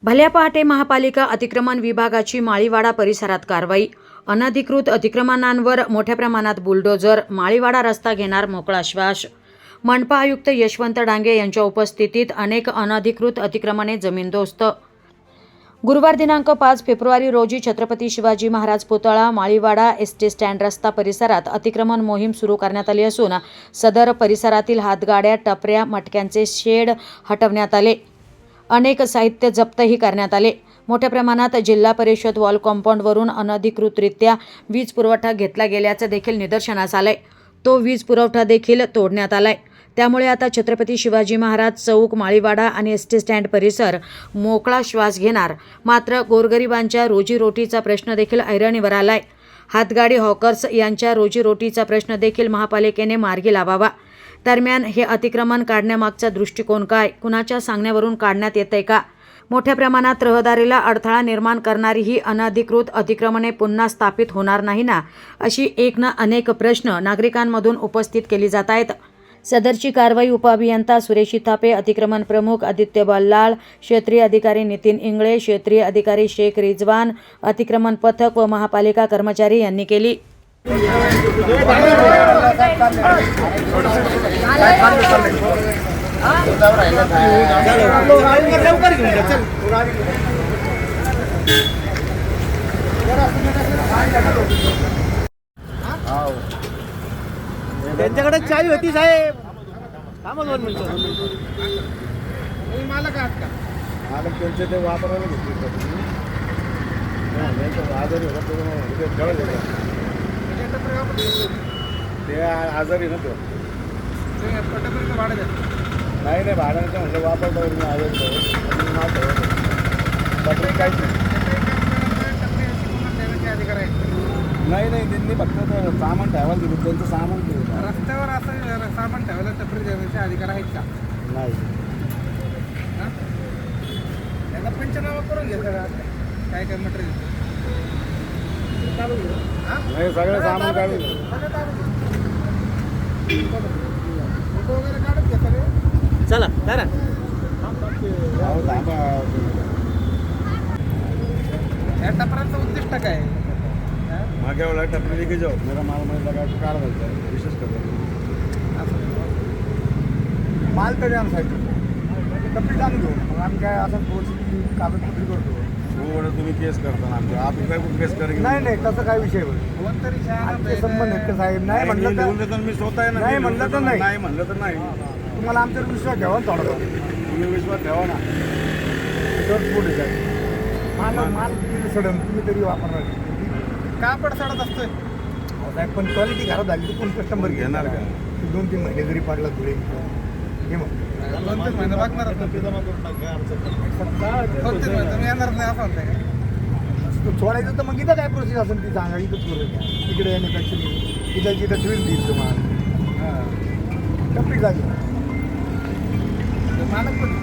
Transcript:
भल्या पहाटे महापालिका अतिक्रमण विभागाची माळीवाडा परिसरात कारवाई. अनधिकृत अतिक्रमणांवर मोठ्या प्रमाणात बुलडोजर. माळीवाडा रस्ता घेणार मोकळा श्वास. मनपा आयुक्त यशवंत डांगे यांच्या उपस्थितीत अनेक अनधिकृत अतिक्रमणे जमीनदोस्त. गुरुवार दिनांक 5 फेब्रुवारी रोजी छत्रपती शिवाजी महाराज पुतळा, माळीवाडा, एसटी स्टँड रस्ता परिसरात अतिक्रमण मोहीम सुरू करण्यात आली असून सदर परिसरातील हातगाड्या, टपऱ्या, मटक्यांचे शेड हटवण्यात आले. अनेक साहित्य जप्तही करण्यात आले. मोठ्या प्रमाणात जिल्हा परिषद वॉल कॉम्पाऊंडवरून अनधिकृतरित्या वीज पुरवठा घेतला गेल्याचं देखील निदर्शनास आलंय. तो वीज पुरवठा देखील तोडण्यात आलाय. त्यामुळे आता छत्रपती शिवाजी महाराज चौक, माळीवाडा आणि एसटी स्टँड परिसर मोकळा श्वास घेणार. मात्र गोरगरिबांच्या रोजीरोटीचा प्रश्न देखील ऐरणीवर आलाय. हातगाडी हॉकर्स यांच्या रोजीरोटीचा प्रश्न देखील महापालिकेने मार्गी लावावा. दरम्यान हे अतिक्रमण काढण्यामागचा दृष्टिकोन काय? कुणाच्या सांगण्यावरून काढण्यात येतंय का? मोठ्या प्रमाणात रहदारीला अडथळा निर्माण करणारी ही अनधिकृत अतिक्रमणे पुन्हा स्थापित होणार नाही ना, अशी एक ना अनेक प्रश्न नागरिकांमधून उपस्थित केली जात आहेत. सदरची कारवाई उपअभियंता सुरेशी थापे, अतिक्रमण प्रमुख आदित्य बल्लाळ, क्षेत्रीय अधिकारी नितीन इंगळे, क्षेत्रीय अधिकारी शेख रिजवान, अतिक्रमण पथक व महापालिका कर्मचारी यांनी केली. त्यांच्याकडे चावी होती साहेब. थांबा 2 मिनिटं. मालक आहात का? मालक त्यांचे ते वापरायला घेतले. आजारी ते आजारी नव्हतं. भाडं नाही नाही भाड्याचं म्हणजे वापरतो आजारी काहीच अधिकार आहे. नाही नाही त्यांनी फक्त सामान ठेवायला दिलं. त्यांचं सामान रस्त्यावर असं सामान ठेवायला टपरी देण्याचे अधिकार आहेत का? नाही. त्यांना पंचनामा करून घ्या. काय काय मटेरियल नाही सगळं सामान काढून वगैरे काढून घ्या सगळे. चला ना या टपरांचं उद्दिष्ट काय? मागे वाला टपरी लेके जाओ. मेरा माल मैं लगा के कार बनता है. विशेष करते माल तरी आमसाठी टपरी आणून घेऊ. मग आम्ही काय असं पोहोचली कागदपत्री करतो. तुम्ही केस करता ना आमच्या. आपण काय केस करेल? नाही नाही तसं काय विषय आमचे संबंध आहेत का साहेब? नाही म्हणलं तर मी स्वतः नाही म्हणलं तर नाही. नाही म्हणलं तर नाही. तुम्हाला आमच्यावर विश्वास ठेवा ना थोडा. तुम्ही विश्वास ठेवा ना. तर पुढे जाईल माल किती सडन तुम्ही तरी वापरणार. कापड सडत असतोय साहेब. पण क्वालिटी खराब झाली तर कोण कस्टमर घेणार का? 2-3 महिने जरी पडला थोडे हे मग 2-3 महिने बघणार तुम्ही येणार नाही असं म्हणताय का? सोडायचं तर मग इथं काय प्रोसेस असेल ती सांगा. इथंच करू. तिकडे येण्यापेक्षा इथं तिथं ट्विल देईल तुम्हाला. टपरी जागी मालक पण